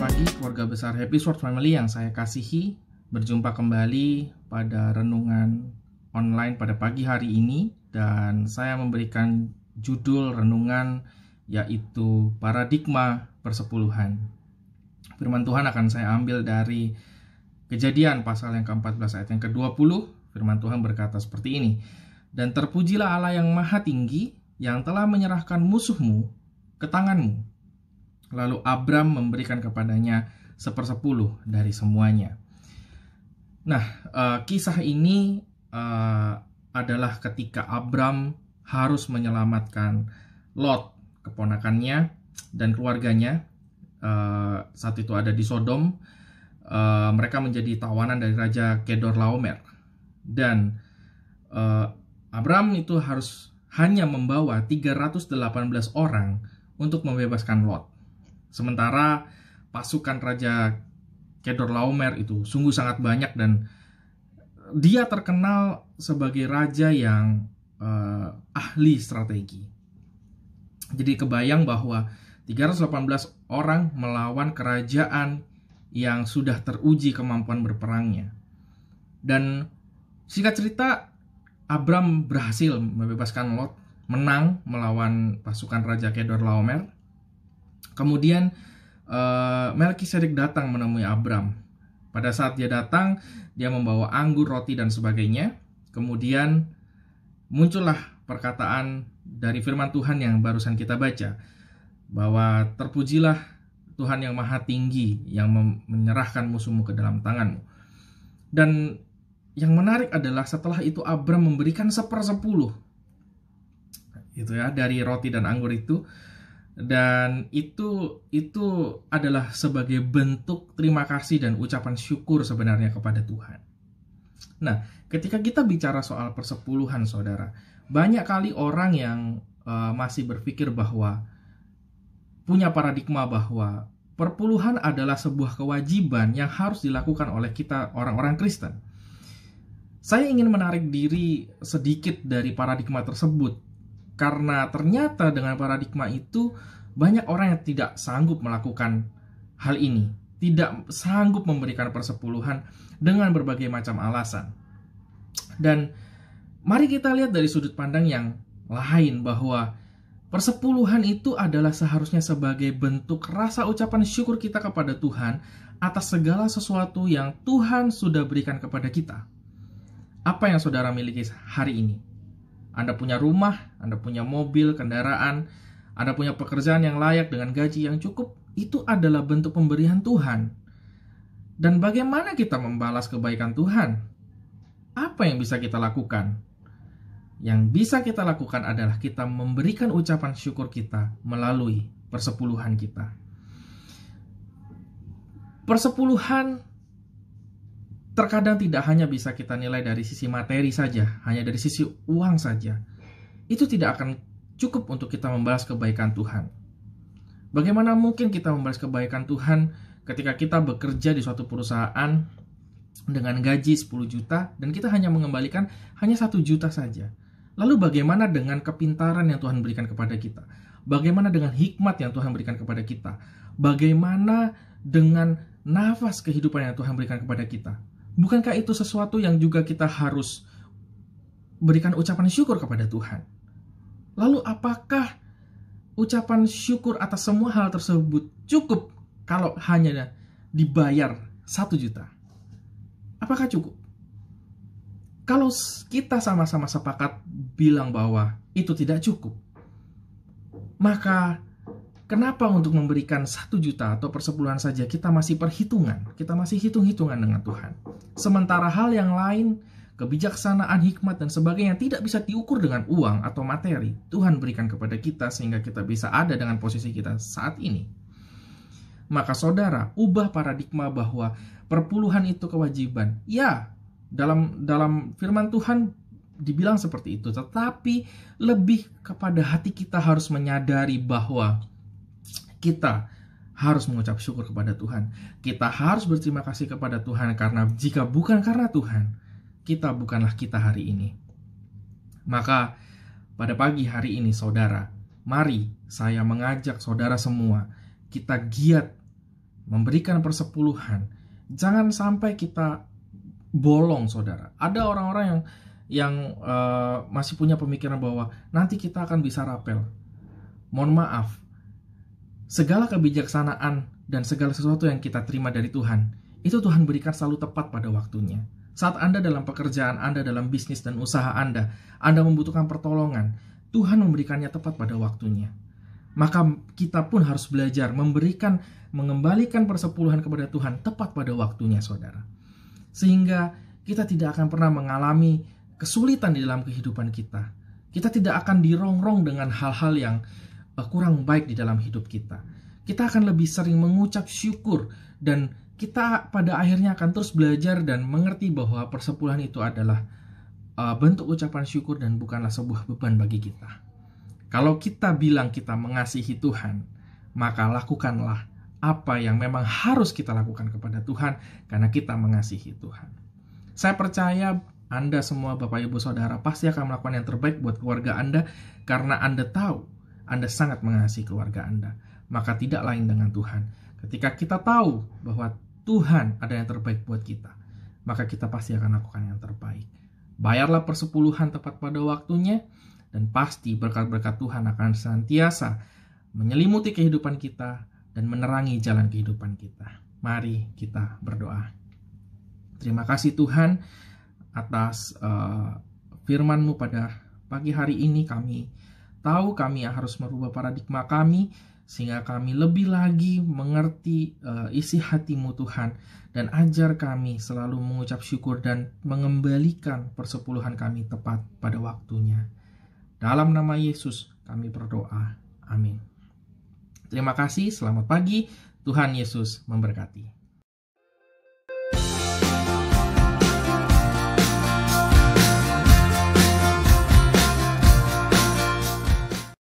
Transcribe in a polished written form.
pagi keluarga besar Happy Sword Family yang saya kasihi. Berjumpa kembali pada renungan online pada pagi hari ini. Dan saya memberikan judul renungan yaitu Paradigma Persepuluhan. Firman Tuhan akan saya ambil dari Kejadian pasal yang ke-14 ayat yang ke-20. Firman Tuhan berkata seperti ini. Dan terpujilah Allah yang maha tinggi yang telah menyerahkan musuhmu ke tanganmu. Lalu Abram memberikan kepadanya 1/10 dari semuanya. Nah, kisah ini adalah ketika Abram harus menyelamatkan Lot, keponakannya dan keluarganya. Saat itu ada di Sodom. Mereka menjadi tawanan dari Raja Kedorlaomer. Dan Abram itu harus hanya membawa 318 orang untuk membebaskan Lot. Sementara pasukan Raja Kedorlaomer itu sungguh sangat banyak dan dia terkenal sebagai raja yang ahli strategi. Jadi kebayang bahwa 318 orang melawan kerajaan yang sudah teruji kemampuan berperangnya. Dan singkat cerita, Abram berhasil membebaskan Lot, menang melawan pasukan Raja Kedorlaomer. Kemudian Melkisedek datang menemui Abram. Pada saat dia datang, dia membawa anggur, roti, dan sebagainya. Kemudian muncullah perkataan dari firman Tuhan yang barusan kita baca, bahwa terpujilah Tuhan yang maha tinggi yang menyerahkan musuhmu ke dalam tanganmu. Dan yang menarik adalah setelah itu Abram memberikan 1/10 itu ya dari roti dan anggur itu. Dan itu adalah sebagai bentuk terima kasih dan ucapan syukur sebenarnya kepada Tuhan. Nah, ketika kita bicara soal persepuluhan, saudara, banyak kali orang yang masih berpikir bahwa punya paradigma bahwa perpuluhan adalah sebuah kewajiban yang harus dilakukan oleh kita orang-orang Kristen. Saya ingin menarik diri sedikit dari paradigma tersebut. Karena ternyata dengan paradigma itu banyak orang yang tidak sanggup melakukan hal ini. Tidak sanggup memberikan persepuluhan dengan berbagai macam alasan. Dan mari kita lihat dari sudut pandang yang lain bahwa persepuluhan itu adalah seharusnya sebagai bentuk rasa ucapan syukur kita kepada Tuhan atas segala sesuatu yang Tuhan sudah berikan kepada kita. Apa yang saudara miliki hari ini? Anda punya rumah, Anda punya mobil, kendaraan, Anda punya pekerjaan yang layak dengan gaji yang cukup, itu adalah bentuk pemberian Tuhan. Dan bagaimana kita membalas kebaikan Tuhan? Apa yang bisa kita lakukan? Yang bisa kita lakukan adalah kita memberikan ucapan syukur kita melalui persepuluhan kita. Persepuluhan terkadang tidak hanya bisa kita nilai dari sisi materi saja, hanya dari sisi uang saja. Itu tidak akan cukup untuk kita membalas kebaikan Tuhan. Bagaimana mungkin kita membalas kebaikan Tuhan ketika kita bekerja di suatu perusahaan dengan gaji 10 juta dan kita hanya mengembalikan hanya 1 juta saja? Lalu bagaimana dengan kepintaran yang Tuhan berikan kepada kita? Bagaimana dengan hikmat yang Tuhan berikan kepada kita? Bagaimana dengan nafas kehidupan yang Tuhan berikan kepada kita? Bukankah itu sesuatu yang juga kita harus berikan ucapan syukur kepada Tuhan? Lalu apakah ucapan syukur atas semua hal tersebut cukup kalau hanya dibayar 1 juta? Apakah cukup? Kalau kita sama-sama sepakat bilang bahwa itu tidak cukup, maka kenapa untuk memberikan 1 juta atau persepuluhan saja kita masih perhitungan, kita masih hitung-hitungan dengan Tuhan? Sementara hal yang lain, kebijaksanaan, hikmat, dan sebagainya tidak bisa diukur dengan uang atau materi. Tuhan berikan kepada kita sehingga kita bisa ada dengan posisi kita saat ini. Maka saudara, ubah paradigma bahwa perpuluhan itu kewajiban. Ya, dalam firman Tuhan dibilang seperti itu. Tetapi lebih kepada hati kita harus menyadari bahwa kita harus mengucap syukur kepada Tuhan. Kita harus berterima kasih kepada Tuhan karena jika bukan karena Tuhan, kita bukanlah kita hari ini. Maka pada pagi hari ini saudara, mari saya mengajak saudara semua, kita giat memberikan persepuluhan, jangan sampai kita bolong, saudara. Ada orang-orang yang masih punya pemikiran bahwa nanti kita akan bisa rapel. Mohon maaf, segala kebijaksanaan dan segala sesuatu yang kita terima dari Tuhan, itu Tuhan berikan selalu tepat pada waktunya. Saat Anda dalam pekerjaan Anda, dalam bisnis dan usaha Anda membutuhkan pertolongan, Tuhan memberikannya tepat pada waktunya. Maka kita pun harus belajar mengembalikan persepuluhan kepada Tuhan tepat pada waktunya, saudara. Sehingga kita tidak akan pernah mengalami kesulitan di dalam kehidupan kita. Kita tidak akan dirongrong dengan hal-hal yang kurang baik di dalam hidup kita. Kita akan lebih sering mengucap syukur, dan kita pada akhirnya akan terus belajar dan mengerti bahwa persepuluhan itu adalah bentuk ucapan syukur dan bukanlah sebuah beban bagi kita. Kalau kita bilang kita mengasihi Tuhan, maka lakukanlah apa yang memang harus kita lakukan kepada Tuhan karena kita mengasihi Tuhan. Saya percaya Anda semua, Bapak Ibu Saudara, pasti akan melakukan yang terbaik buat keluarga Anda karena Anda tahu Anda sangat mengasihi keluarga Anda. Maka tidak lain dengan Tuhan. Ketika kita tahu bahwa Tuhan ada yang terbaik buat kita, maka kita pasti akan lakukan yang terbaik. Bayarlah persepuluhan tepat pada waktunya, dan pasti berkat-berkat Tuhan akan senantiasa menyelimuti kehidupan kita dan menerangi jalan kehidupan kita. Mari kita berdoa. Terima kasih Tuhan atas firman-Mu pada pagi hari ini. Kami tahu kami harus merubah paradigma kami, sehingga kami lebih lagi mengerti isi hati-Mu Tuhan. Dan ajar kami selalu mengucap syukur dan mengembalikan persepuluhan kami tepat pada waktunya. Dalam nama Yesus kami berdoa. Amin. Terima kasih, selamat pagi. Tuhan Yesus memberkati.